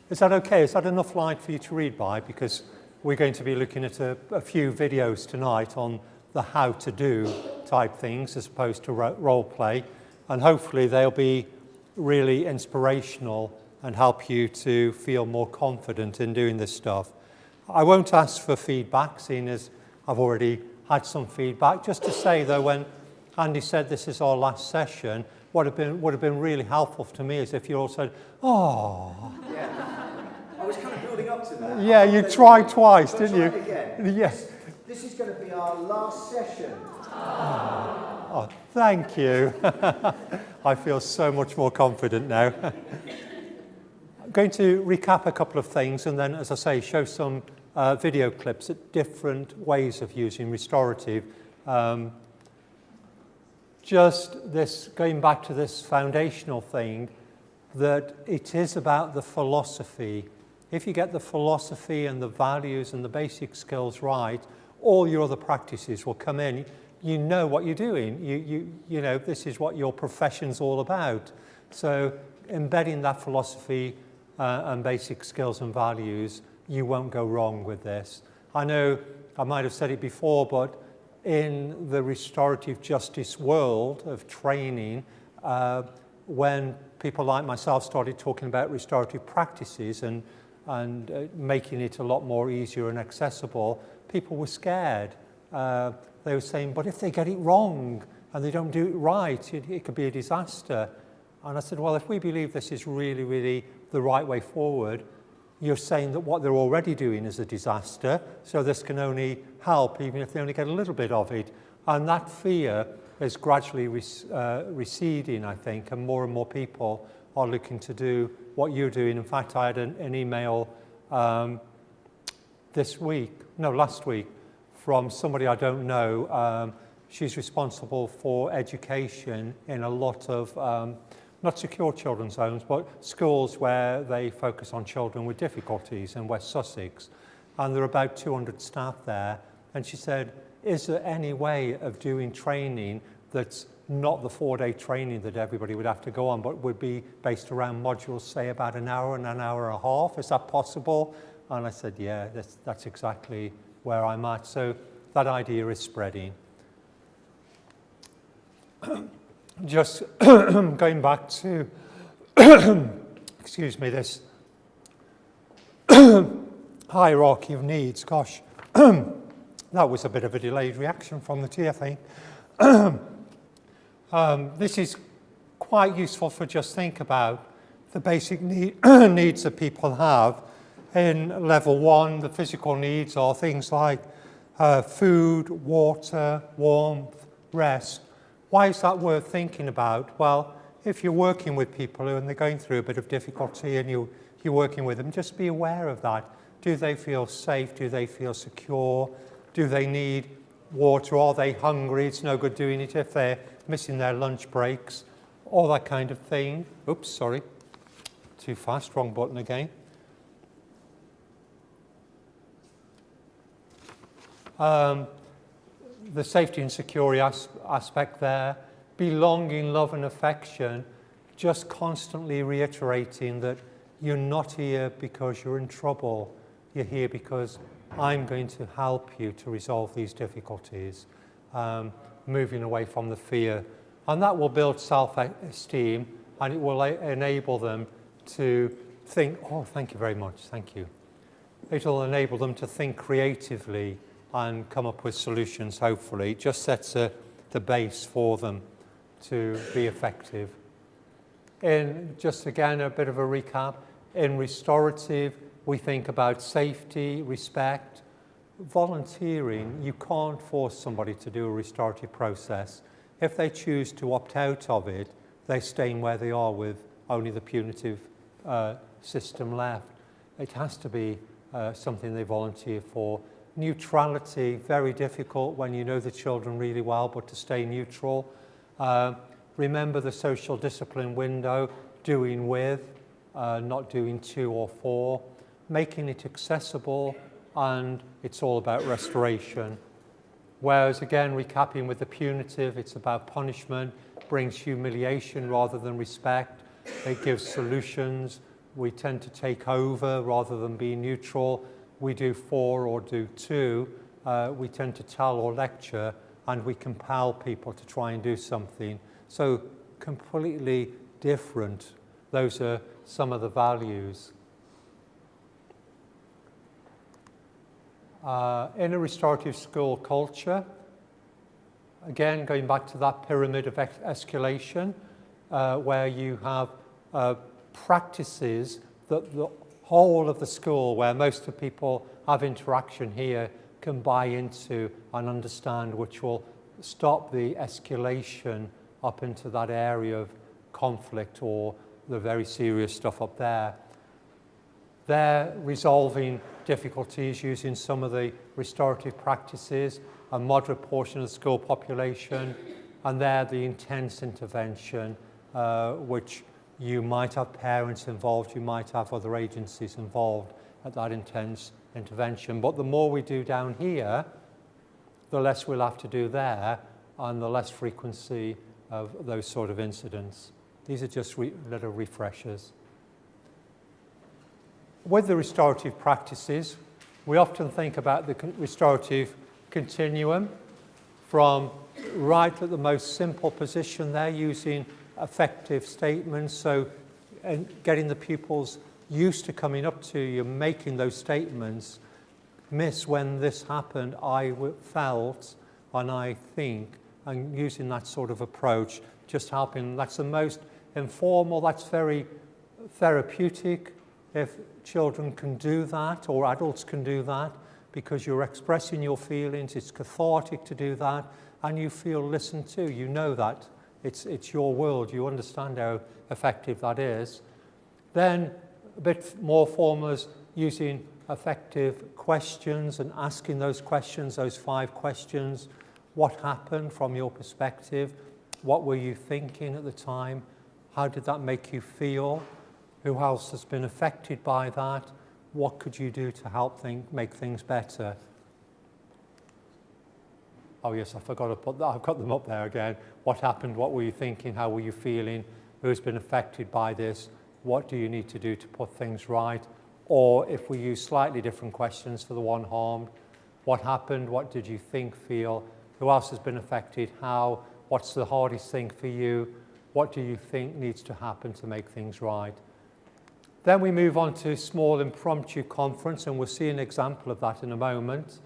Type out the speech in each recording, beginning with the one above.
Is that okay? Is that enough light for you to read by? Because we're going to be looking at a few videos tonight on the how to do type things as opposed to role play. And hopefully they'll be really inspirational and help you to feel more confident in doing this stuff. I won't ask for feedback, seeing as I've already had some feedback. Just to say, though, when Andy said this is our last session, would have been really helpful to me is if you all said, "Oh." Yeah. I was kind of building up to that. Yeah, you tried twice, didn't you? Again. Yes. This is going to be our last session. Oh, thank you. I feel so much more confident now. I'm going to recap a couple of things and then, as I say, show some video clips at different ways of using restorative. Just this, going back to this foundational thing, that it is about the philosophy. If you get the philosophy and the values and the basic skills right, all your other practices will come in. You know what you're doing. You know, this is what your profession's all about. So embedding that philosophy and basic skills and values, you won't go wrong with this. I know I might have said it before, but in the restorative justice world of training, when people like myself started talking about restorative practices and making it a lot more easier and accessible, people were scared. They were saying, but if they get it wrong and they don't do it right, it could be a disaster. And I said, well, if we believe this is really, really the right way forward, you're saying that what they're already doing is a disaster, so this can only help, even if they only get a little bit of it. And that fear is gradually receding, I think, and more people are looking to do what you're doing. In fact, I had an email last week, from somebody I don't know. She's responsible for education in a lot of not secure children's homes, but schools where they focus on children with difficulties in West Sussex. And there are about 200 staff there. And she said, is there any way of doing training that's not the 4-day training that everybody would have to go on, but would be based around modules, say about an hour and an hour and a half? Is that possible? And I said, yeah, that's exactly where I'm at. So that idea is spreading. Just going back to, excuse me, this hierarchy of needs. Gosh, that was a bit of a delayed reaction from the tea, I think. This is quite useful for just think about the basic needs that people have. In level 1, the physical needs are things like food, water, warmth, rest. Why is that worth thinking about? Well, if you're working with people and they're going through a bit of difficulty and you're working with them, just be aware of that. Do they feel safe? Do they feel secure? Do they need water? Are they hungry? It's no good doing it if they're missing their lunch breaks, all that kind of thing. Oops, sorry. Too fast, wrong button again. The safety and security aspect there, belonging, love and affection, just constantly reiterating that you're not here because you're in trouble. You're here because I'm going to help you to resolve these difficulties, moving away from the fear. And that will build self-esteem, and it will enable them to think, oh, thank you very much, thank you. It'll enable them to think creatively and come up with solutions, hopefully. It just sets the base for them to be effective. In just again a bit of a recap, in restorative we think about safety, respect, volunteering. You can't force somebody to do a restorative process. If they choose to opt out of it, they're staying where they are with only the punitive system left. It has to be something they volunteer for. Neutrality, very difficult when you know the children really well, but to stay neutral. Remember the social discipline window, doing with, not doing to or for, making it accessible, and it's all about restoration. Whereas again, recapping with the punitive, it's about punishment, brings humiliation rather than respect. It gives solutions we tend to take over rather than be neutral. We do 4 or do 2. We tend to tell or lecture, and we compel people to try and do something. So completely different. Those are some of the values. In a restorative school culture, again, going back to that pyramid of escalation, where you have practices that the whole of the school, where most of the people have interaction here, can buy into and understand, which will stop the escalation up into that area of conflict or the very serious stuff up there. They're resolving difficulties using some of the restorative practices, a moderate portion of the school population, and they're the intense intervention, which you might have parents involved, you might have other agencies involved at that intense intervention. But the more we do down here, the less we'll have to do there, and the less frequency of those sort of incidents. These are just little refreshers. With the restorative practices, we often think about the restorative continuum from right at the most simple position there, using effective statements, so and getting the pupils used to coming up to you, making those statements. Miss, when this happened, I felt, and I think, and using that sort of approach, just helping. That's the most informal, that's very therapeutic. If children can do that, or adults can do that, because you're expressing your feelings, it's cathartic to do that, and you feel listened to. You know that. It's your world. You understand how effective that is. Then a bit more formal is using effective questions and asking those questions, those 5 questions. What happened from your perspective? What were you thinking at the time? How did that make you feel? Who else has been affected by that? What could you do to help make things better? Oh yes, I forgot to put that. I've got them up there again. What happened? What were you thinking? How were you feeling? Who's been affected by this? What do you need to do to put things right? Or if we use slightly different questions for the one harmed, what happened? What did you think, feel? Who else has been affected? How? What's the hardest thing for you? What do you think needs to happen to make things right? Then we move on to small impromptu conference, and we'll see an example of that in a moment,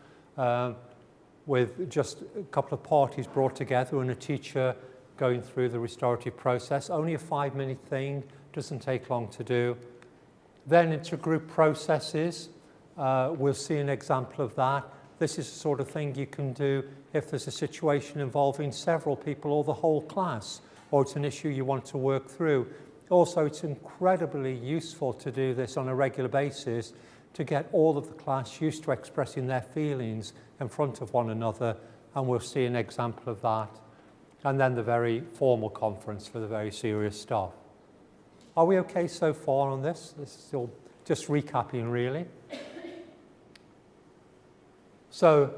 with just a couple of parties brought together and a teacher going through the restorative process. Only a 5-minute thing, doesn't take long to do. Then into group processes, we'll see an example of that. This is the sort of thing you can do if there's a situation involving several people or the whole class, or it's an issue you want to work through. Also, it's incredibly useful to do this on a regular basis to get all of the class used to expressing their feelings in front of one another, and we'll see an example of that. And then the very formal conference for the very serious stuff. Are we okay so far on this? This is still just recapping, really. So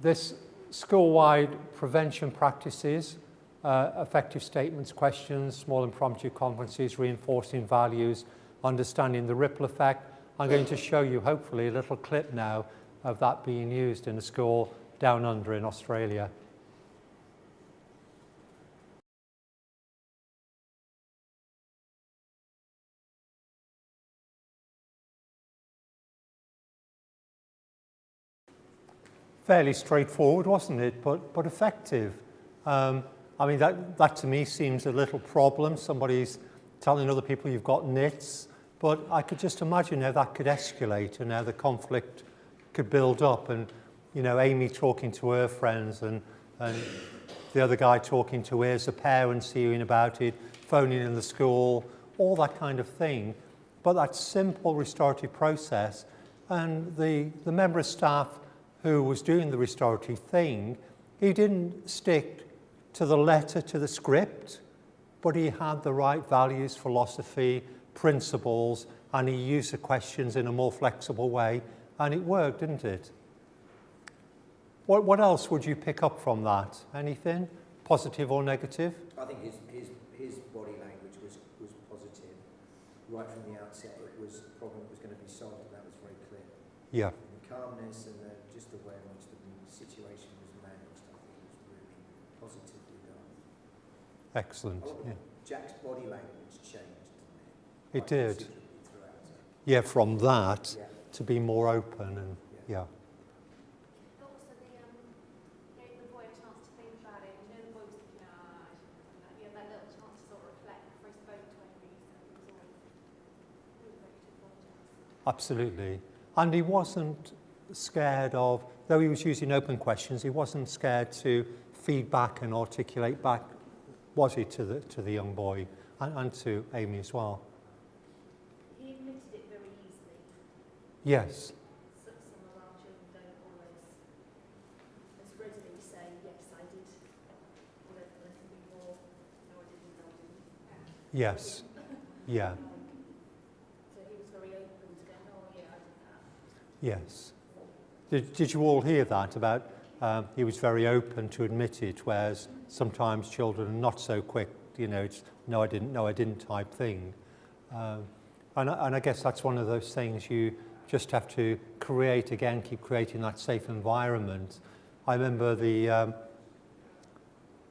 this school-wide prevention practices, effective statements, questions, small impromptu conferences, reinforcing values, understanding the ripple effect. I'm going to show you, hopefully, a little clip now of that being used in a school down under in Australia. Fairly straightforward, wasn't it? But effective. I mean, that to me seems a little problem. Somebody's telling other people you've got nits, but I could just imagine how that could escalate and how the conflict could build up. And, you know, Amy talking to her friends and the other guy talking to his, the parents hearing about it, phoning in the school, all that kind of thing. But that simple restorative process, and the member of staff who was doing the restorative thing, he didn't stick to the letter, to the script, but he had the right values, philosophy, principles, and he used the questions in a more flexible way, and it worked, didn't it? What else would you pick up from that? Anything, positive or negative? I think his body language was positive. right from the outset it was a problem that was going to be solved, and that was very clear. Yeah. And the calmness and just the way in which the situation was managed, I think was really positively done. Excellent. Yeah. Jack's body language changed, didn't it? It did. Considerably throughout it. Yeah, from that Yeah. to be more open and yeah. Also, gave the boy a chance to think about it. You know, the boy was thinking, you had that little chance to sort of reflect before he spoke to anybody. So he was always ready to apologise. Absolutely. And he wasn't scared of, though he was using open questions, he wasn't scared to feed back and articulate back, was he, to the young boy and to Amy as well. He admitted it very easily. Yes. Some of our children don't always as readily say, yes, I did, or there can be more, no, I didn't, no, I didn't. Yes. Yeah. So he was very open to going, oh yeah, I did that. Yes. Did you all hear that about he was very open to admit it, whereas sometimes children are not so quick, you know, it's no I didn't type thing. And I guess that's one of those things you just have to create again, keep creating that safe environment. I remember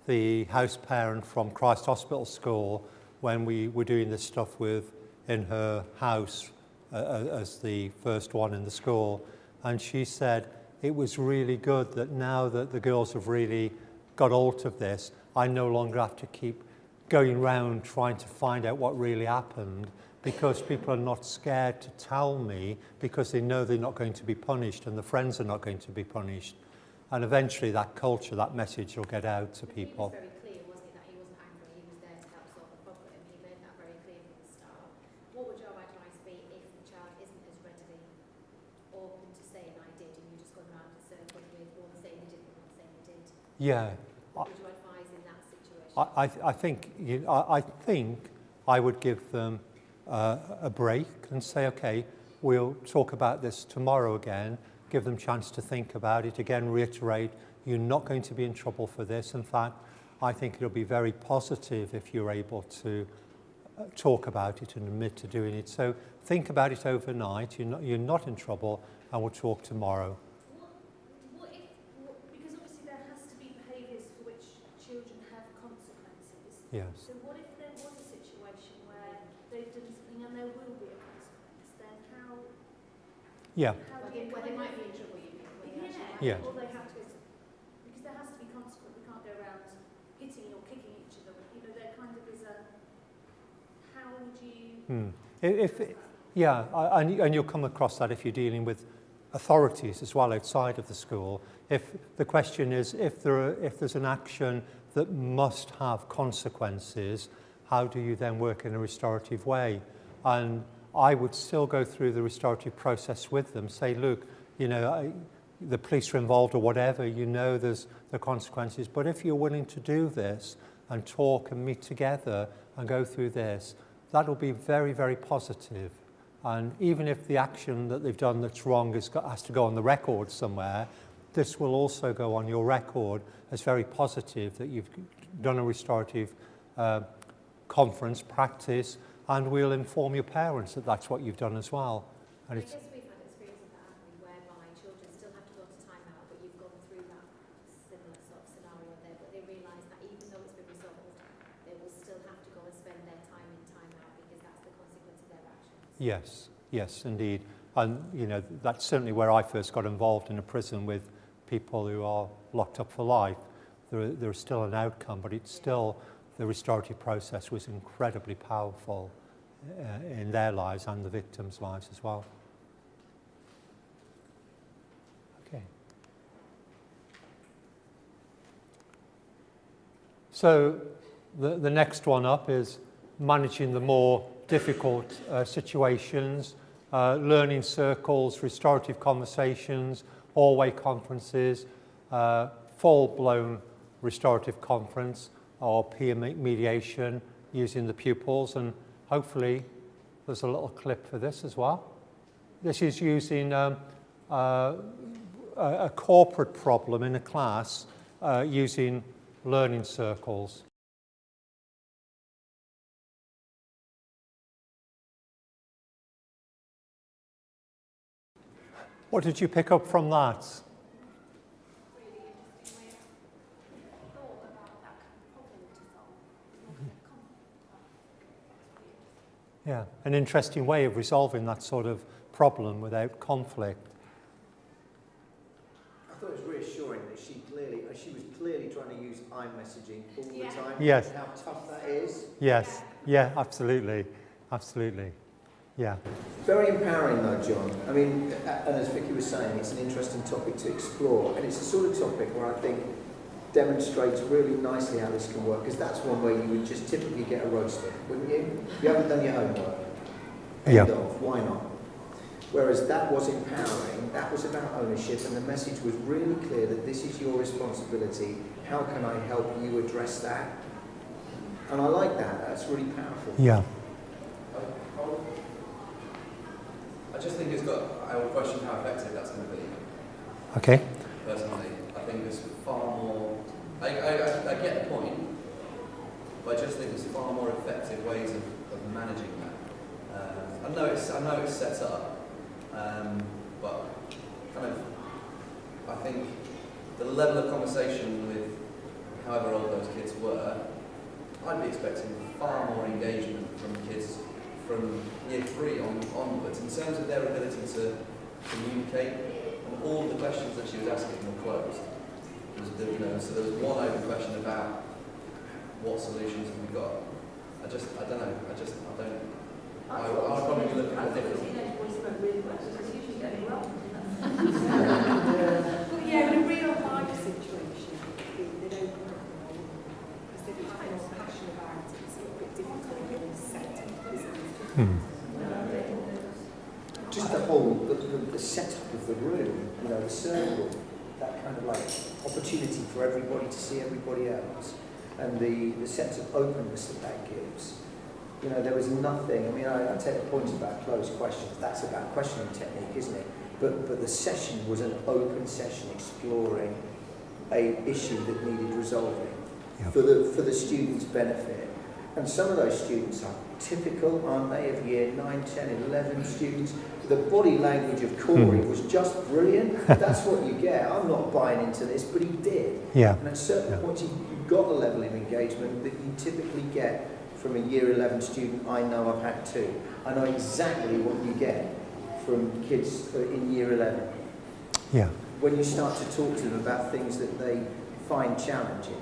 the house parent from Christ Hospital School, when we were doing this stuff in her house as the first one in the school, and she said it was really good that now that the girls have really got hold of this, I no longer have to keep going round trying to find out what really happened, because people are not scared to tell me because they know they're not going to be punished and the friends are not going to be punished. And eventually that culture, that message will get out to people. He was very clear, wasn't he, that he wasn't angry, he was there to help solve the problem. He made that very clear from the start. What would your advice be if the child isn't as readily open to saying I did, and you just gone around in a circle with one saying they didn't, one saying they did? Yeah. What would you advise in that situation? I think I would give them a break and say, okay, we'll talk about this tomorrow again, give them a chance to think about it, again reiterate, you're not going to be in trouble for this. In fact, I think it'll be very positive if you're able to talk about it and admit to doing it. So think about it overnight, you're not in trouble, and we'll talk tomorrow. Because obviously there has to be behaviours for which children have consequences. Yes. So what if there was a situation where they've done something and there will be a consequence? Then how? Yeah. Where they might be in trouble, you mean? Yeah. Or they have to, because there has to be consequence. We can't go around hitting or kicking each other. You know, there kind of is a. How would you? And you'll come across that if you're dealing with authorities as well outside of the school. If the question is if there's an action that must have consequences, how do you then work in a restorative way? And I would still go through the restorative process with them, say, look, you know, the police are involved or whatever, you know there's the consequences, but if you're willing to do this and talk and meet together and go through this, that'll be very, very positive. And even if the action that they've done that's wrong has to go on the record somewhere, this will also go on your record as very positive that you've done a restorative conference, practice, and we'll inform your parents that that's what you've done as well. And I guess we've had experience of that, haven't we, whereby children still have to go to timeout, but you've gone through that similar sort of scenario there, but they realise that even though it's been resolved, they will still have to go and spend their time in timeout because that's the consequence of their actions. yes, yes, indeed. And, you know, that's certainly where I first got involved in a prison with people who are locked up for life. There's still an outcome, but it's still, the restorative process was incredibly powerful in their lives and the victims' lives as well. Okay. So the next one up is managing the more difficult situations, learning circles, restorative conversations, hallway conferences, full-blown restorative conference or peer mediation using the pupils, and hopefully there's a little clip for this as well. This is using a corporate problem in a class using learning circles. What did you pick up from that? Really interesting way of thought about that kind of problem to solve. Yeah, an interesting way of resolving that sort of problem without conflict. I thought it was reassuring that she was clearly trying to use iMessaging all the time. Yes. And how tough that is. Yes, yeah, absolutely, absolutely, yeah. Very empowering though, John. I mean, and as Vicky was saying, it's an interesting topic to explore, and it's the sort of topic where I think demonstrates really nicely how this can work, because that's one where you would just typically get a roasting, wouldn't you? You haven't done your homework. Yeah. End of. Why not? Whereas that was empowering, that was about ownership, and the message was really clear that this is your responsibility. How can I help you address that? And I like that. That's really powerful. Yeah. I just think I will question how effective that's going to be. Okay. Personally, I think there's far more, I get the point, but I just think there's far more effective ways of managing that. I know it's set up, but kind of, I think the level of conversation with however old those kids were, I'd be expecting far more engagement from kids from year 3 onwards in terms of their ability to communicate, and all the questions that she was asking were closed. So there was one open question about what solutions have we got. I don't know. I'll probably be looking at different. But yeah, in a real life situation, they don't come up because they have no passion about it. It's a little bit difficult in a setting, isn't it? Just the setup of the room, the circle, that kind of like opportunity for everybody to see everybody else, and the sense of openness that gives. There was nothing. I mean, I take the point about closed questions. That's about questioning technique, isn't it? But the session was an open session exploring a issue that needed resolving for the students' benefit. And some of those students are typical, aren't they, of year 9, 10, 11 students. The body language of Corey was just brilliant. That's what you get. I'm not buying into this, but he did. Yeah. And at certain points, you've got the level of engagement that you typically get from a year 11 student. I know I've had 2. I know exactly what you get from kids in year 11. Yeah. When you start to talk to them about things that they find challenging,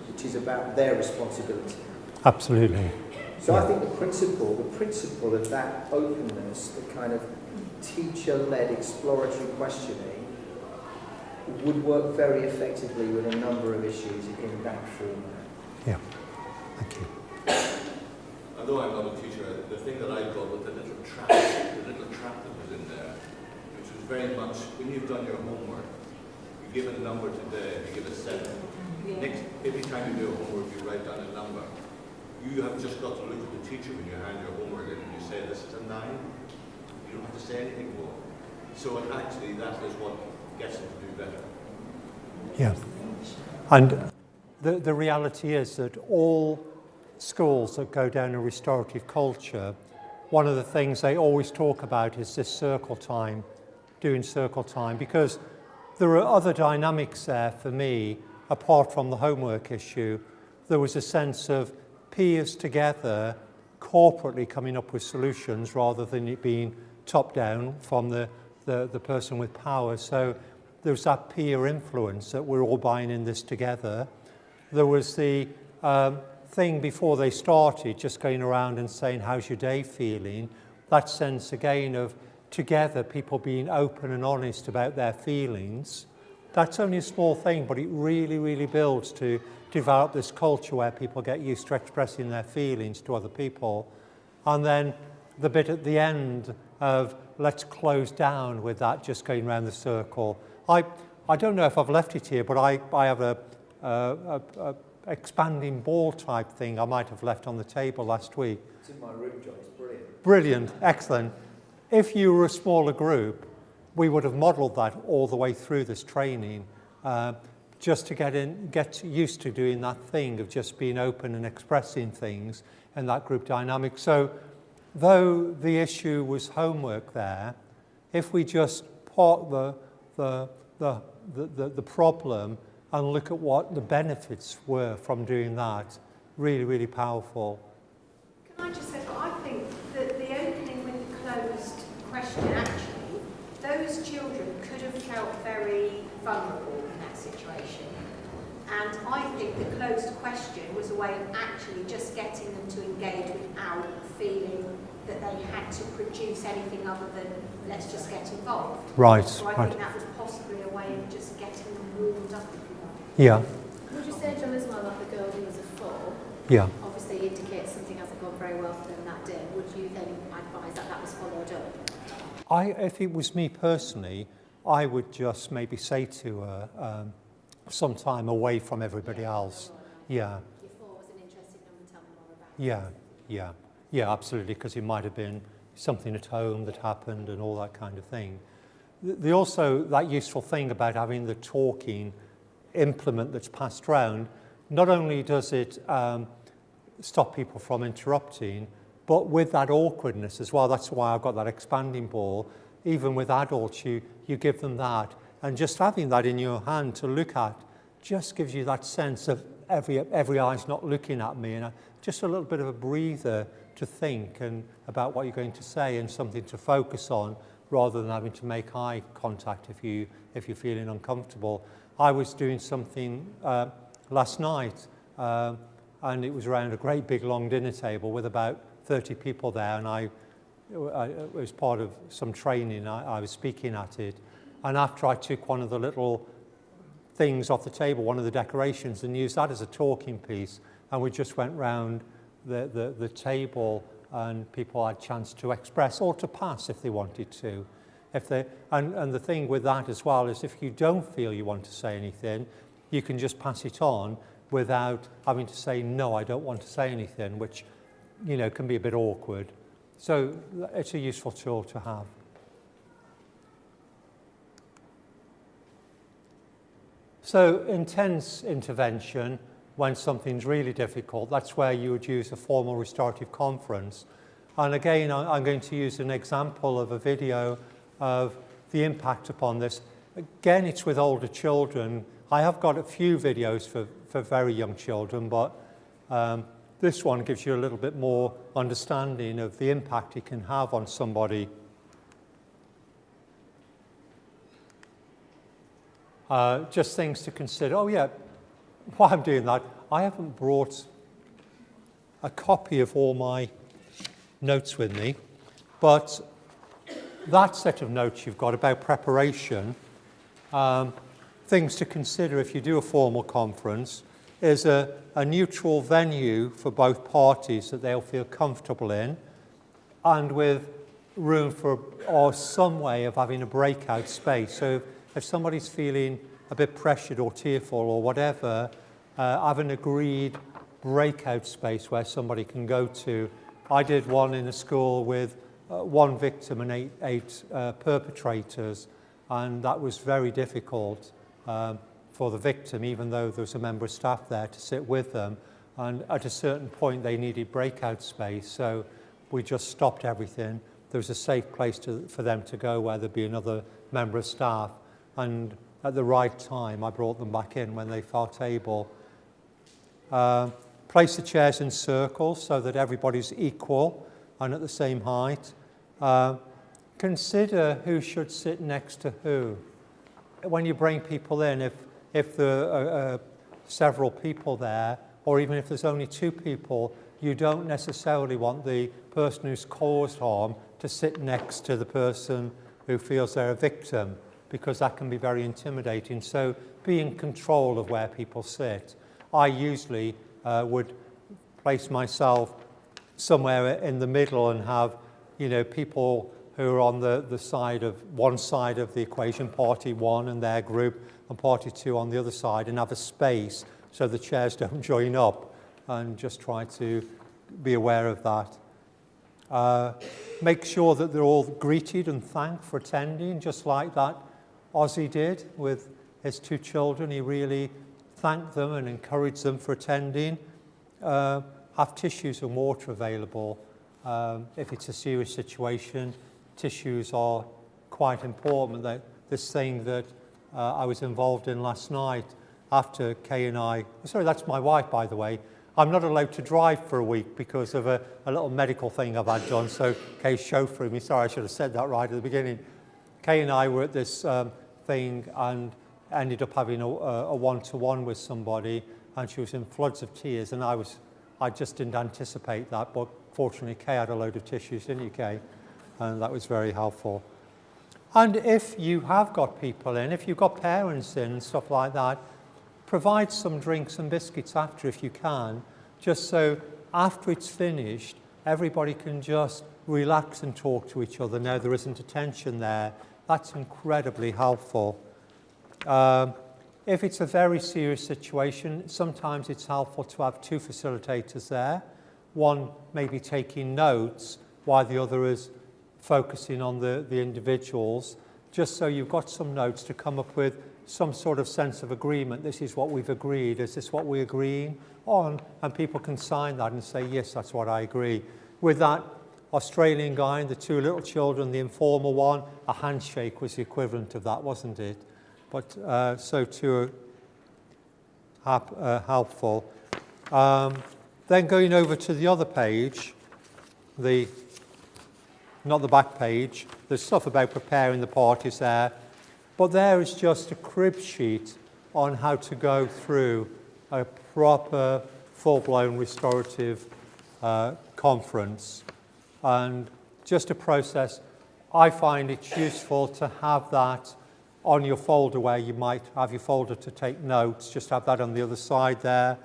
which is about their responsibility. Absolutely. So I think the principle of that openness, the kind of teacher-led exploratory questioning, would work very effectively with a number of issues in that format. Yeah. Thank you. Although I'm not a teacher, the thing that I got was the little trap that was in there, which was very much, when you've done your homework, you give a number today, you give a 7. Next, every time you do homework, you write down a number. You have just got to look at the teacher when you hand your homework in and you say, this is a 9. You don't have to say anything more. So actually, that is what gets them to do better. Yeah. And the reality is that all schools that go down a restorative culture, one of the things they always talk about is this circle time, doing circle time, because there are other dynamics there for me, apart from the homework issue. There was a sense of peers together, corporately coming up with solutions rather than it being top-down from the person with power. So there was that peer influence that we're all buying in this together. There was the thing before they started, just going around and saying, how's your day feeling? That sense again of together people being open and honest about their feelings. That's only a small thing, but it really, really builds to develop this culture where people get used to expressing their feelings to other people. And then the bit at the end of let's close down with that, just going around the circle. I don't know if I've left it here, but I have a expanding ball type thing I might have left on the table last week. It's in my room, John. It's brilliant. Brilliant, excellent. If you were a smaller group, we would have modelled that all the way through this training, just to get used to doing that thing of just being open and expressing things in that group dynamic. So though the issue was homework there, if we just park the problem and look at what the benefits were from doing that. Really, really powerful. Can I just say, I think that the opening with the closed question, actually, those children could have felt very vulnerable in that situation. And I think the closed question was a way of actually just getting them to engage without feeling that they had to produce anything other than let's just get involved. Right. So I Right. think that was possibly a way of just getting them warmed up, if you like. Yeah. Would you say, John, as well, like the girl who was a 4, Yeah. obviously indicates something hasn't gone very well for them that day? Would you then advise that that was followed up? If it was me personally, I would just maybe say to her, some time away from everybody else. Yeah. Your 4 was an interesting number, tell me more about it. Yeah, absolutely, because it might have been something at home that happened and all that kind of thing. The also, that useful thing about having the talking implement that's passed round, not only does it stop people from interrupting, but with that awkwardness as well. That's why I've got that expanding ball. Even with adults, you give them that. And just having that in your hand to look at just gives you that sense of every eye's not looking at me, and just a little bit of a breather to think and about what you're going to say and something to focus on rather than having to make eye contact if you're feeling uncomfortable. I was doing something last night and it was around a great big long dinner table with about 30 people there, and it was part of some training. I was speaking at it, and after I took one of the little things off the table, one of the decorations, and used that as a talking piece, and we just went round the table, and people had a chance to express or to pass if they wanted to. And the thing with that as well is if you don't feel you want to say anything, you can just pass it on without having to say, no, I don't want to say anything, which, can be a bit awkward. So it's a useful tool to have. So intense intervention, when something's really difficult, that's where you would use a formal restorative conference. And again, I'm going to use an example of a video of the impact upon this. Again, it's with older children. I have got a few videos for very young children, but this one gives you a little bit more understanding of the impact it can have on somebody. Just things to consider. Oh yeah, while I'm doing that, I haven't brought a copy of all my notes with me, but that set of notes you've got about preparation, things to consider if you do a formal conference, is a neutral venue for both parties that they'll feel comfortable in, and with room for, or some way of having a breakout space. So if somebody's feeling a bit pressured or tearful or whatever, have an agreed breakout space where somebody can go to. I did one in a school with one victim and eight perpetrators, and that was very difficult for the victim, even though there was a member of staff there to sit with them. And at a certain point, they needed breakout space, so we just stopped everything. There was a safe place for them to go where there'd be another member of staff. And at the right time, I brought them back in when they felt able. Place the chairs in circles so that everybody's equal and at the same height. Consider who should sit next to who. When you bring people in, if there are several people there, or even if there's only 2 people, you don't necessarily want the person who's caused harm to sit next to the person who feels they're a victim, because that can be very intimidating. So be in control of where people sit. I usually would place myself somewhere in the middle and have, people who are on the side of one side of the equation, party 1 and their group, and party 2 on the other side, and have a space so the chairs don't join up, and just try to be aware of that. Make sure that they're all greeted and thanked for attending, just like that Ozzy did with his 2 children. He really thanked them and encouraged them for attending. Have tissues and water available. If it's a serious situation, tissues are quite important. That this thing that I was involved in last night after Kay and I, sorry, that's my wife, by the way. I'm not allowed to drive for a week because of a little medical thing I've had done, so Kay's chauffeuring me. Sorry, I should have said that right at the beginning. Kay and I were at this thing and ended up having a one-to-one with somebody, and she was in floods of tears, and I just didn't anticipate that, but fortunately Kay had a load of tissues, didn't you, Kay? And that was very helpful. And if you have got people in, if you've got parents in and stuff like that, provide some drinks and biscuits after if you can, just so after it's finished, everybody can just relax and talk to each other. Now there isn't a tension there. That's incredibly helpful. If it's a very serious situation, sometimes it's helpful to have two facilitators there. One maybe taking notes while the other is focusing on the individuals, just so you've got some notes to come up with some sort of sense of agreement. This is what we've agreed. Is this what we're agreeing on? And people can sign that and say, yes, that's what I agree. With that Australian guy and the two little children, the informal one, a handshake was the equivalent of that, wasn't it? But so too helpful. Then going over to the other page, not the back page, there's stuff about preparing the parties there, but there is just a crib sheet on how to go through a proper, full-blown restorative conference. And just a process, I find it's useful to have that on your folder where you might have your folder to take notes, just have that on the other side there.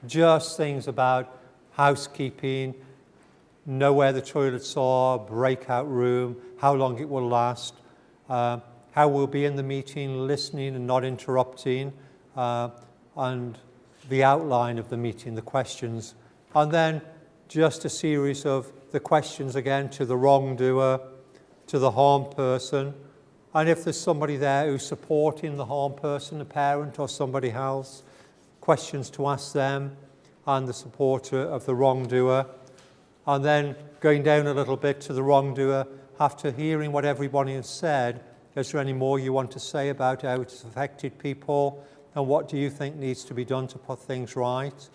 Just things about housekeeping, know where the toilets are, breakout room, how long it will last, how we'll be in the meeting, listening and not interrupting, and the outline of the meeting, the questions. And then just a series of the questions again to the wrongdoer, to the harmed person. And if there's somebody there who's supporting the harmed person, a parent or somebody else, questions to ask them and the supporter of the wrongdoer. And then going down a little bit to the wrongdoer, after hearing what everybody has said, is there any more you want to say about how it's affected people and what do you think needs to be done to put things right?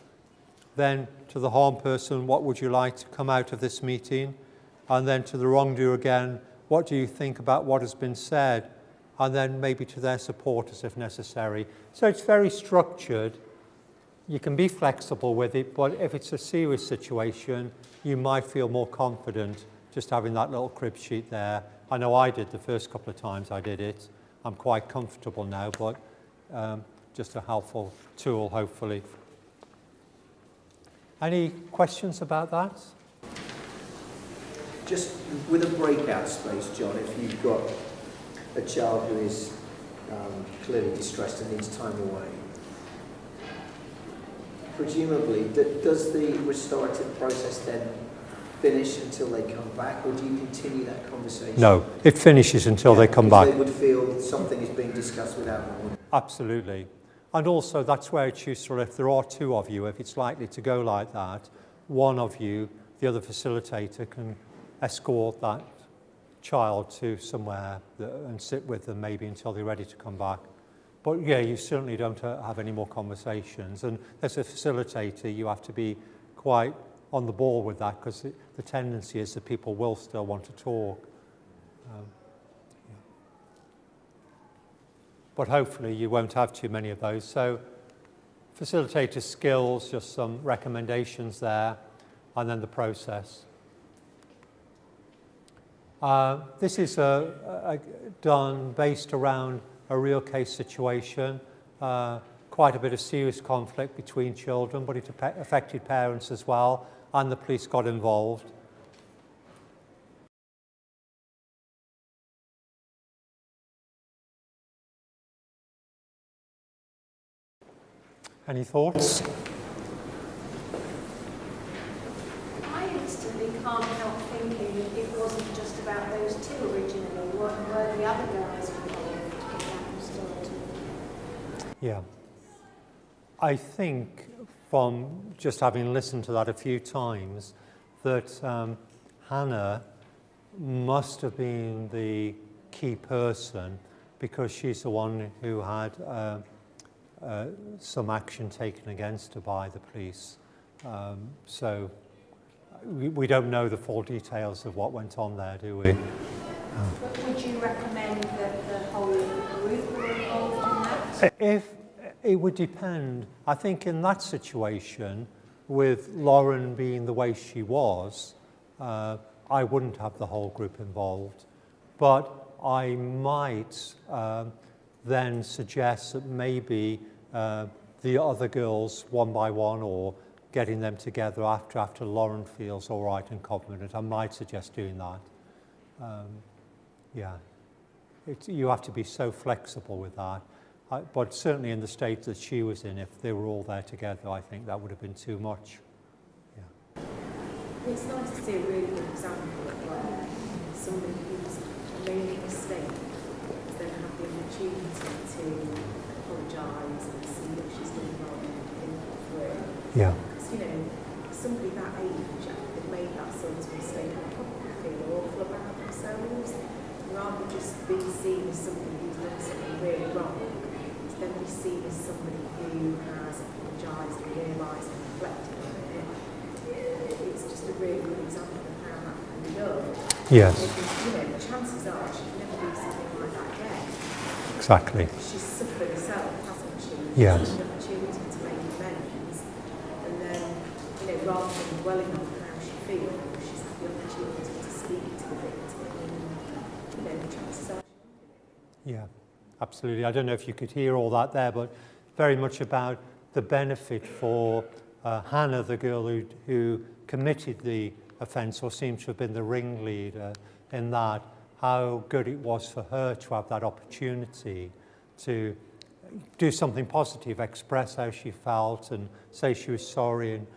Then to the harmed person, what would you like to come out of this meeting? And then to the wrongdoer again, what do you think about what has been said? And then maybe to their supporters if necessary. So it's very structured. You can be flexible with it, but if it's a serious situation, you might feel more confident just having that little crib sheet there. I know I did the first couple of times I did it. I'm quite comfortable now, but just a helpful tool, hopefully. Any questions about that? Just with a breakout space, John, if you've got a child who is clearly distressed and needs time away, presumably, does the restorative process then finish until they come back, or do you continue that conversation? No, it finishes until they come back. They would feel something is being discussed without them. Absolutely. And also that's where it's useful if there are two of you, if it's likely to go like that, one of you, the other facilitator, can escort that child to somewhere and sit with them maybe until they're ready to come back. But yeah, you certainly don't have any more conversations. And as a facilitator, you have to be quite on the ball with that, because the tendency is that people will still want to talk. Yeah. But hopefully you won't have too many of those. So facilitator skills, just some recommendations there, and then the process. This is done based around a real case situation, quite a bit of serious conflict between children, but it affected parents as well, and the police got involved. Any thoughts? I instantly can't help thinking that it wasn't just about those two originally. Were the other guys involved in that restorative? Yeah. I think from just having listened to that a few times that Hannah must have been the key person because she's the one who had some action taken against her by the police. So we don't know the full details of what went on there, do we? But would you recommend that the whole group were involved in that? If it would depend. I think in that situation, with Lauren being the way she was, I wouldn't have the whole group involved. But I might then suggest that maybe the other girls, one by one, or getting them together after Lauren feels all right and confident, I might suggest doing that. Yeah, you have to be so flexible with that. But certainly in the state that she was in, if they were all there together, I think that would have been too much. Yeah. It's nice to see a really good example of where somebody who's made a mistake has then had the opportunity to apologise and see that she's done wrong and think it through. Yeah. Because, you know, somebody that age, after they've made that sort of mistake, will probably feel awful about themselves, rather than just being seen as somebody who's done something really wrong. To then be seen as somebody who has apologised and realised and reflected on it. It's just a really good example of how that can be done. Yes. Because, you know, the chances are she'd never do something like that again. Exactly. She's suffered herself, hasn't she? Yes. She's had an opportunity to make amends, and then, you know, rather than dwelling on how she feels, she's had the opportunity to speak to the victim, and, you know, the chances are. Yeah, absolutely. I don't know if you could hear all that there, but very much about the benefit for Hannah, the girl who committed the offence or seems to have been the ringleader in that, how good it was for her to have that opportunity to do something positive, express how she felt and say she was sorry, and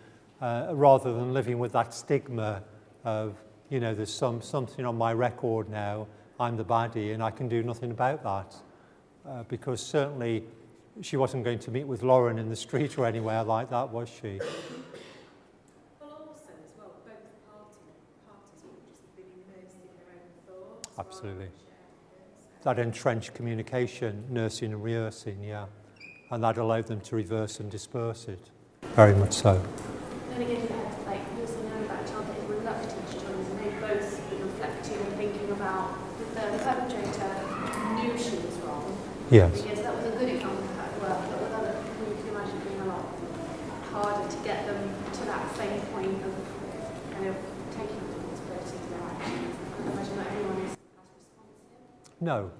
rather than living with that stigma of, you know, there's something on my record now, I'm the baddie and I can do nothing about that. Because certainly she wasn't going to meet with Lauren in the street or anywhere like that, was she? Well, also as well, both parties would just have been immersed in their own thoughts. Absolutely. rather than sharing it. That entrenched communication, nursing and rehearsing, yeah. And that allowed them to reverse and disperse it. Very much so. Then again, you had, like, you also know about a child that is reluctant to join, and they've both been reflecting and thinking about that the perpetrator knew she was wrong. Yes. Because that was a good example of how it worked, but with other people, you can imagine being a lot harder to get them to that same point of kind of taking responsibility for their actions. I can imagine that anyone is as responsive. No.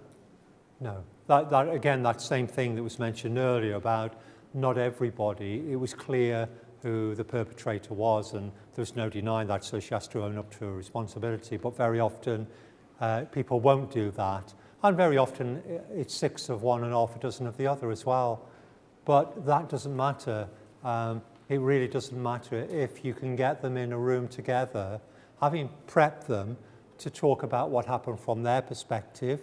That again, that same thing that was mentioned earlier about not everybody. It was clear who the perpetrator was, and there was no denying that, so she has to own up to her responsibility. But very often, people won't do that. And very often, it's 6 of one and half a dozen of the other as well. But that doesn't matter. It really doesn't matter if you can get them in a room together, having prepped them to talk about what happened from their perspective.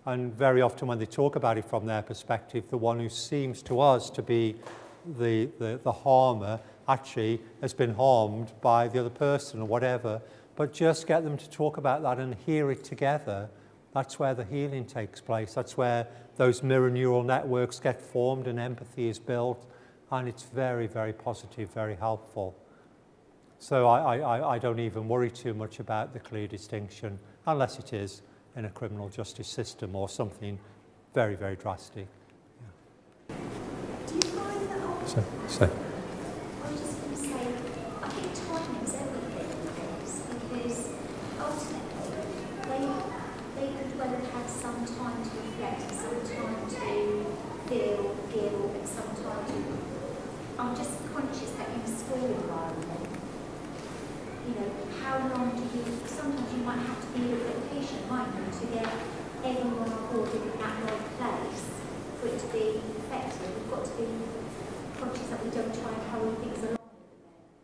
And very often when they talk about it from their perspective, the one who seems to us to be the harmer actually has been harmed by the other person or whatever. But just get them to talk about that and hear it together. That's where the healing takes place. That's where those mirror neural networks get formed and empathy is built. And it's very, very positive, very helpful. So I don't even worry too much about the clear distinction, unless it is in a criminal justice system or something very, very drastic. Do you find that So. I was just going to say, I think timing is everything with this, because ultimately they could well have had some time to reflect, some time to feel guilt, and some time to... I'm just conscious that in a school environment, you know, how long do you... Sometimes you might have to be a little bit patient, might you, to get everyone on board in that right place for it to be effective. We've got to be conscious that we don't try and hurry things along.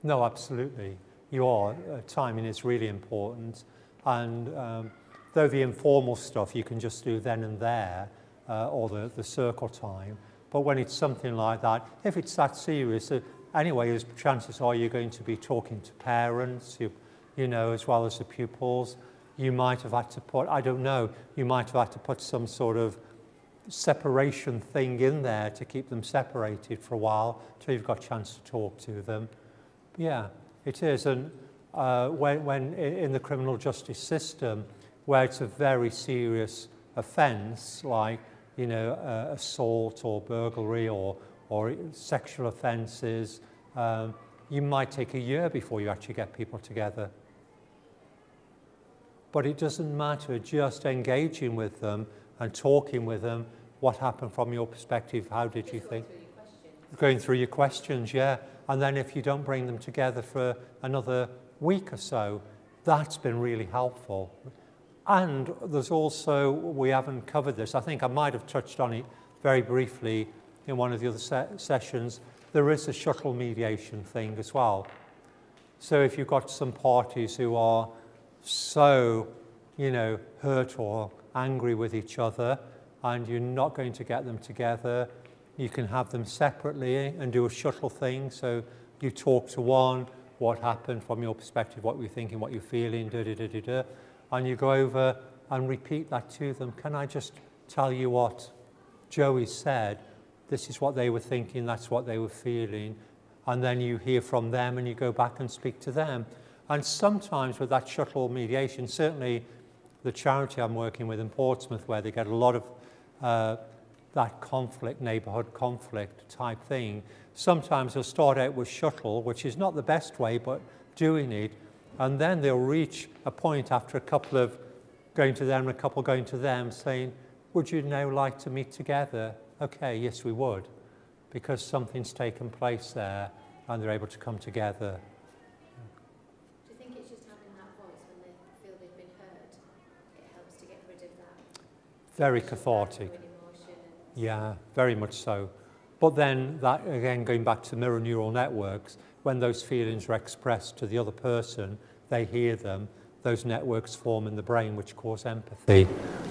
No, absolutely. You are. Timing is really important. And though the informal stuff you can just do then and there, or the circle time, but when it's something like that, if it's that serious, anyway, chances are you're going to be talking to parents, you know, as well as the pupils. you might have had to put, I don't know, you might have had to put some sort of separation thing in there to keep them separated for a while till you've got a chance to talk to them. Yeah, it is. And when in the criminal justice system, where it's a very serious offence, like, you know, assault or burglary or sexual offences, you might take a year before you actually get people together. But it doesn't matter, just engaging with them and talking with them. What happened from your perspective? How did you think? Going through your questions, yeah. And then if you don't bring them together for another week or so, that's been really helpful. And there's also, we haven't covered this, I think I might have touched on it very briefly in one of the other sessions, there is a shuttle mediation thing as well. So if you've got some parties who are so, you know, hurt or angry with each other and you're not going to get them together, you can have them separately and do a shuttle thing. So you talk to one, what happened from your perspective, what you're thinking, what you're feeling, and you go over and repeat that to them. Can I just tell you what Joey said? This is what they were thinking, that's what they were feeling. And then you hear from them and you go back and speak to them. And sometimes with that shuttle mediation, certainly the charity I'm working with in Portsmouth, where they get a lot of that conflict, neighbourhood conflict type thing, sometimes they'll start out with shuttle, which is not the best way, but doing it, and then they'll reach a point after a couple of going to them and a couple going to them saying, would you now like to meet together? Okay, yes we would, because something's taken place there and they're able to come together. Do you think it's just having that voice when they feel they've been heard? It helps to get rid of that? Very cathartic. Yeah, very much so. But then that, again, going back to mirror neural networks, when those feelings are expressed to the other person, they hear them, those networks form in the brain which cause empathy.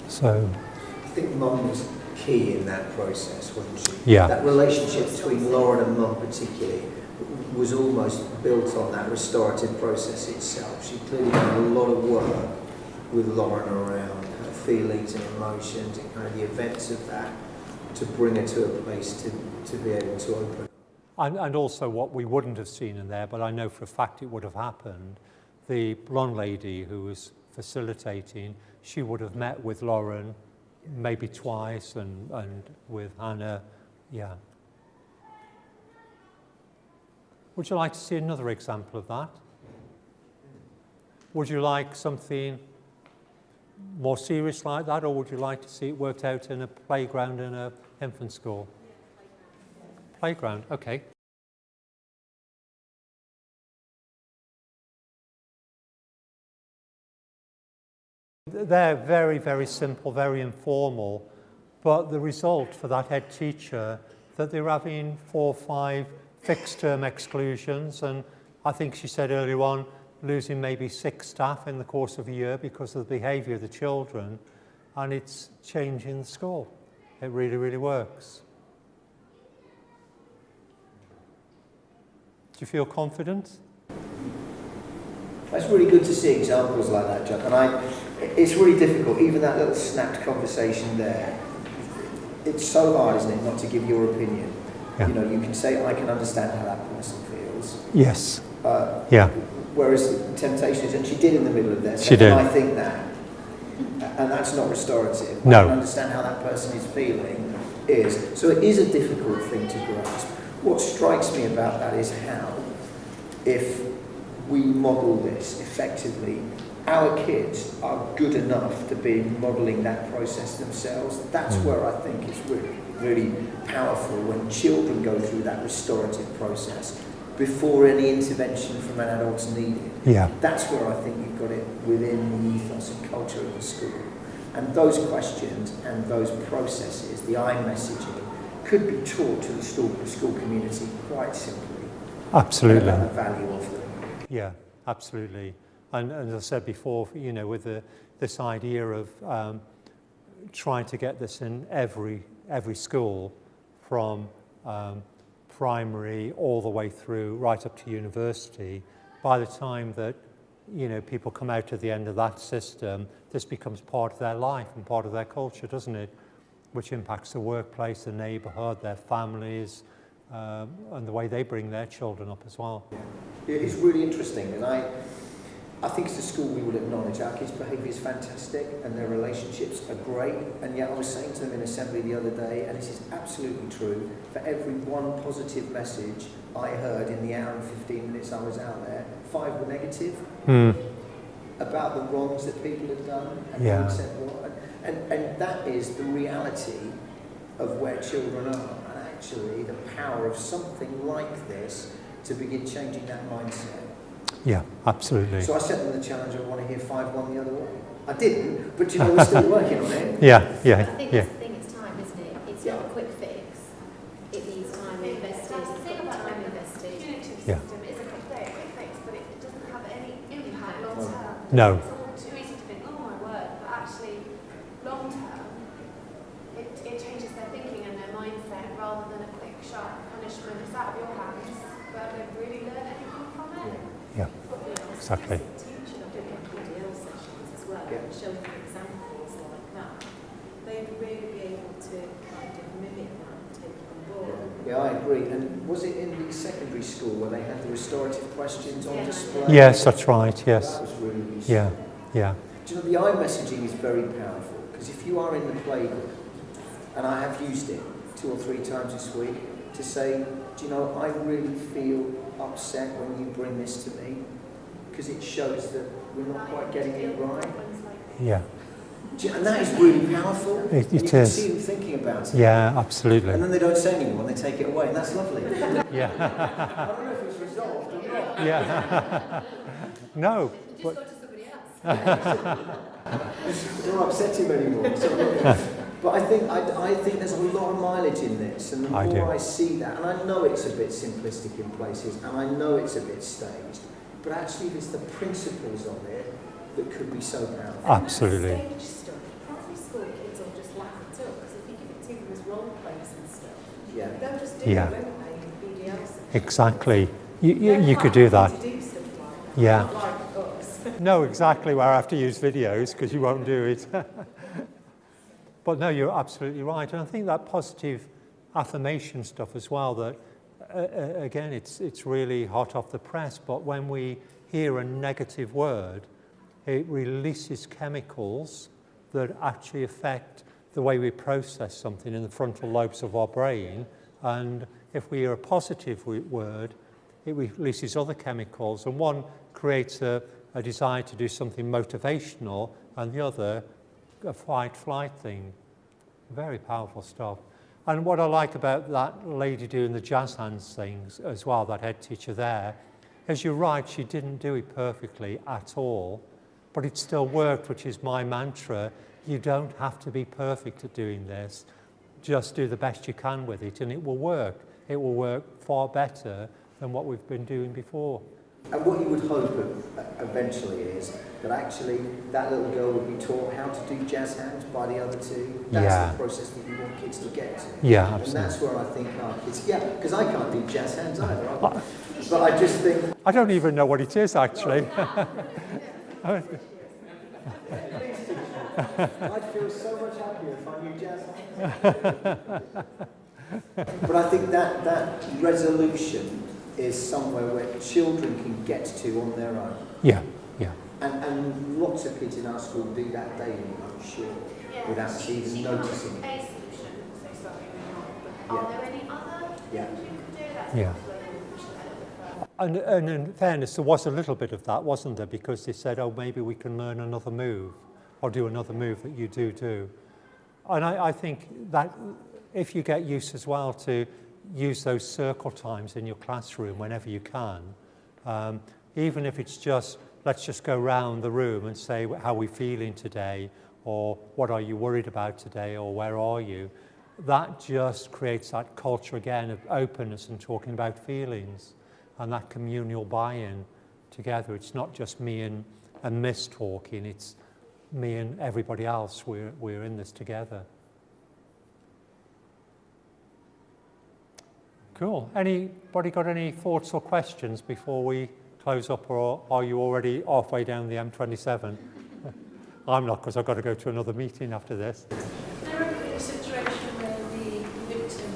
So I think Mum was key in that process, wasn't she? Yeah. That relationship between Lauren and Mum particularly was almost built on that restorative process itself. She clearly done a lot of work with Lauren around her feelings and emotions and kind of the events of that to bring her to a place to be able to open. And also what we wouldn't have seen in there, but I know for a fact it would have happened, the blonde lady who was facilitating, she would have met with Lauren maybe twice and with Hannah, yeah. Would you like to see another example of that? Would you like something more serious like that, or would you like to see it worked out in a playground in an infant school? Playground, okay. They're very, very simple, very informal, but the result for that head teacher, that they're having 4 or 5 fixed term exclusions, and I think she said earlier on, losing maybe 6 staff in the course of a year because of the behaviour of the children, and it's changing the school. It really, really works. Do you feel confident? It's really good to see examples like that, John. And it's really difficult, even that little snapped conversation there. It's so hard, isn't it, not to give your opinion. Yeah. You know, you can say, I can understand how that person feels. Yes. Yeah. Whereas the temptation is, and she did in the middle of this, she did. I think that. And that's not restorative. No. I can understand how that person is feeling is. So it is a difficult thing to grasp. What strikes me about that is how, if we model this effectively, our kids are good enough to be modelling that process themselves. That's where I think it's really, really powerful when children go through that restorative process before any intervention from an adult's needed. Yeah. That's where I think you've got it within the ethos and culture of the school. And those questions and those processes, the I messaging, could be taught to the school community quite simply. Absolutely. About the value of them. Yeah, absolutely. And as I said before, you know, with this idea of trying to get this in every school, from primary all the way through right up to university, by the time that people come out at the end of that system, this becomes part of their life and part of their culture, doesn't it? Which impacts the workplace, the neighbourhood, their families, and the way they bring their children up as well. Yeah, it's really interesting, and I think as a school we would acknowledge our kids' behaviour is fantastic and their relationships are great, and yet I was saying to them in assembly the other day, and this is absolutely true, for every one positive message I heard in the hour and 15 minutes I was out there, 5 were negative about the wrongs that people had done, and who said what, and that is the reality of where children are, and actually the power of something like this to begin changing that mindset. Yeah, absolutely. So I set them the challenge, I want to hear 5-1 the other way. I didn't, but we're still working on it. Yeah. I think that's the thing, it's time, isn't it? It's not a quick fix. It needs time invested, time invested. Punitive system is a quick fix, but it doesn't have any impact long term. No. It's all too easy to think, oh my word, but actually, long term, it changes their thinking and their mindset rather than a quick, sharp punishment. It's out of your hands, but they really learn anything from it. Yeah, exactly. Teaching of PDL sessions as well, and showing them examples like that, they'd really be able to kind of mimic that and take it on board. Yeah, I agree. And was it in the secondary school where they had the restorative questions on display? Yes, that's right, yes. That was really useful. Yeah. Do you know, the I-messaging is very powerful, because if you are in the playground, and I have used it 2 or 3 times this week, to say, do you know, I really feel upset when you bring this to me, because it shows that we're not quite getting it right. Yeah. And that is really powerful. It you can is. see them thinking about it. Yeah, absolutely. And then they don't say anymore, and they take it away, and that's lovely. Yeah. I don't know if it's resolved or not. Yeah. No. Just But go to somebody else. Don't upset him anymore. So, but I think there's a lot of mileage in this, and the more I see that, and I know it's a bit simplistic in places, and I know it's a bit staged, but actually there's the principles of it that could be so powerful. Absolutely. Stage stuff, primary school kids will just laugh it up, because if you give it to them as role plays and stuff, they'll just do it, won't they, in BDL sessions. Exactly. You could do that. To do stuff like that. Yeah. Not like us. No, exactly, where I have to use videos because you won't do it. But no, you're absolutely right. And I think that positive affirmation stuff as well, that, again, it's really hot off the press, but when we hear a negative word, it releases chemicals that actually affect the way we process something in the frontal lobes of our brain. And if we hear a positive word, it releases other chemicals, and one creates a desire to do something motivational, and the other a fight-flight thing. Very powerful stuff. And what I like about that lady doing the jazz hands things as well, that head teacher there, is you're right, she didn't do it perfectly at all, but it still worked, which is my mantra. You don't have to be perfect at doing this. Just do the best you can with it, and it will work. It will work far better than what we've been doing before. And what you would hope eventually is that actually that little girl would be taught how to do jazz hands by the other two. That's the process that you want kids to get to. Yeah, absolutely. And that's where I think our kids, because I can't do jazz hands either. But I just think... I don't even know what it is, actually. I'd feel so much happier if I knew jazz hands. But I think that resolution is somewhere where children can get to on their own. Yeah. And lots of kids in our school do that daily, I'm sure, without us even noticing it. A solution, so sorry, but are there any other things you could do? That's Yeah. And in fairness, there was a little bit of that, wasn't there? Because they said, oh, maybe we can learn another move, or do another move that you do. And I think that if you get used as well to use those circle times in your classroom whenever you can, even if it's just, let's just go round the room and say, how are we feeling today, or what are you worried about today, or where are you? That just creates that culture again of openness and talking about feelings, and that communal buy-in together. It's not just me and Miss talking, it's me and everybody else. We're in this together. Cool. Anybody got any thoughts or questions before we close? close up, or are you already halfway down the M27? I'm not, because I've got to go to another meeting after this. There ever been a situation where the victim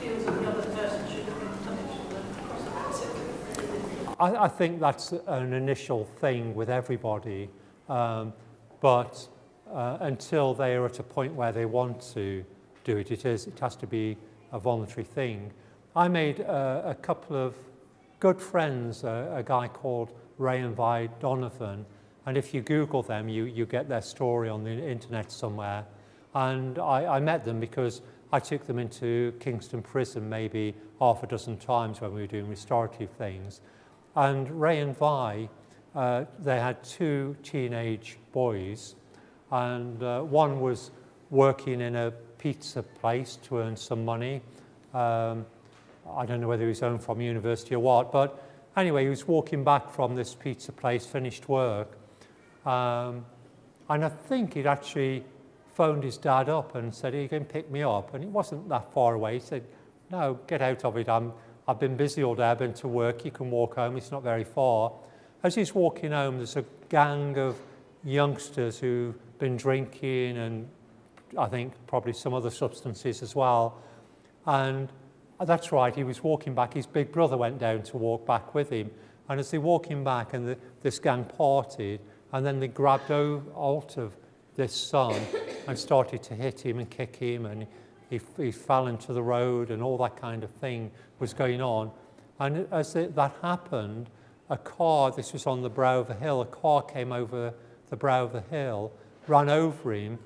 feels that the other person should have been punished for the I think that's an initial thing with everybody, but until they are at a point where they want to do it, it has to be a voluntary thing. I made a couple of good friends, a guy called Ray and Vi Donovan, and if you Google them, you get their story on the internet somewhere. And I met them because I took them into Kingston Prison maybe half a dozen times when we were doing restorative things. And Ray and Vi, they had 2 teenage boys, and one was working in a pizza place to earn some money. I don't know whether he was home from university or what, but anyway, he was walking back from this pizza place, finished work, and I think he'd actually phoned his dad up and said, "Are you going to pick me up?" And it wasn't that far away. He said, "No, get out of it. I've been busy all day, I've been to work, you can walk home, it's not very far." As he's walking home, there's a gang of youngsters who've been drinking and I think probably some other substances as well. And that's right, he was walking back, his big brother went down to walk back with him. And as they're walking back, and this gang parted, and then they grabbed hold of this son and started to hit him and kick him, and he fell into the road, and all that kind of thing was going on. And as that happened, a car, this was on the brow of a hill, a car came over the brow of the hill, ran over him,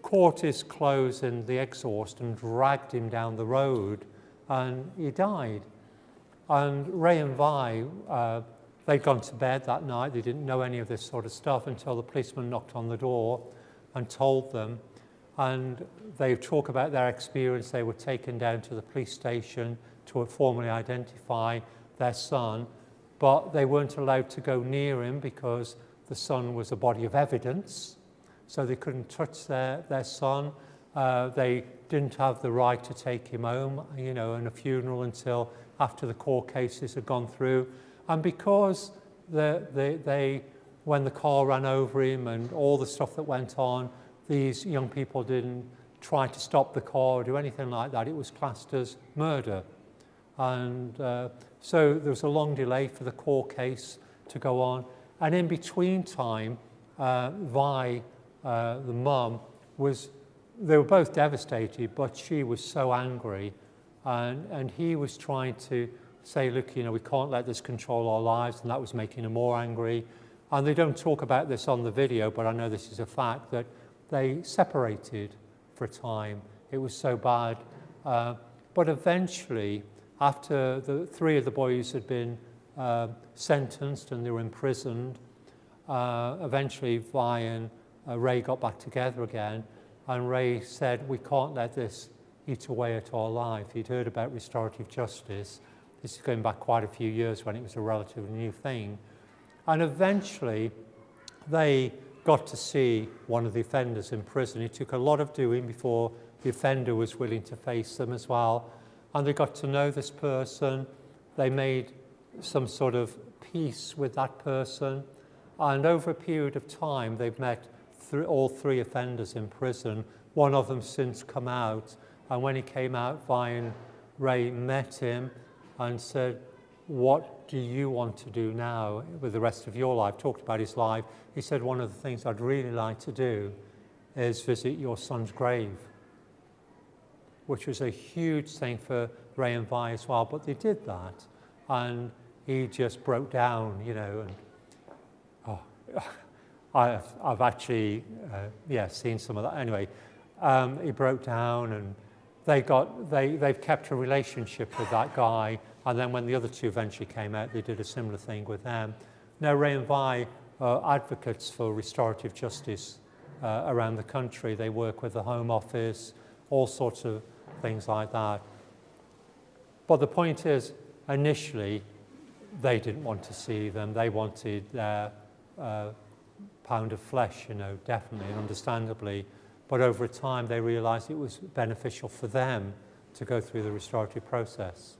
caught his clothes in the exhaust and dragged him down the road, and he died. And Ray and Vi, they'd gone to bed that night. They didn't know any of this sort of stuff until the policeman knocked on the door and told them. And they talk about their experience. They were taken down to the police station to formally identify their son, but they weren't allowed to go near him because the son was a body of evidence, so they couldn't touch their son. They didn't have the right to take him home, in a funeral until after the court cases had gone through. And because when the car ran over him and all the stuff that went on, these young people didn't try to stop the car or do anything like that. It was classed as murder. And so there was a long delay for the court case to go on. And in between time, Vi, the mum, they were both devastated, but she was so angry. And he was trying to say, look, we can't let this control our lives, and that was making her more angry. And they don't talk about this on the video, but I know this is a fact, that they separated for a time. It was so bad. But eventually, after the 3 of the boys had been sentenced and they were imprisoned, eventually Vi and Ray got back together again, and Ray said, we can't let this eat away at our life. He'd heard about restorative justice. This is going back quite a few years when it was a relatively new thing. And eventually, they got to see one of the offenders in prison. It took a lot of doing before the offender was willing to face them as well. And they got to know this person. They made some sort of peace with that person. And over a period of time, they've met all 3 offenders in prison. One of them since come out. And when he came out, Vi and Ray met him and said, what do you want to do now with the rest of your life? Talked about his life. He said, one of the things I'd really like to do is visit your son's grave, which was a huge thing for Ray and Vi as well. But they did that, and he just broke down, and I've actually seen some of that. Anyway, he broke down, and they've kept a relationship with that guy. And then when the other 2 eventually came out, they did a similar thing with them. Now, Ray and Vi are advocates for restorative justice around the country. They work with the Home Office, all sorts of things like that. But the point is, initially, they didn't want to see them. They wanted their pound of flesh, definitely and understandably. But over time, they realized it was beneficial for them to go through the restorative process.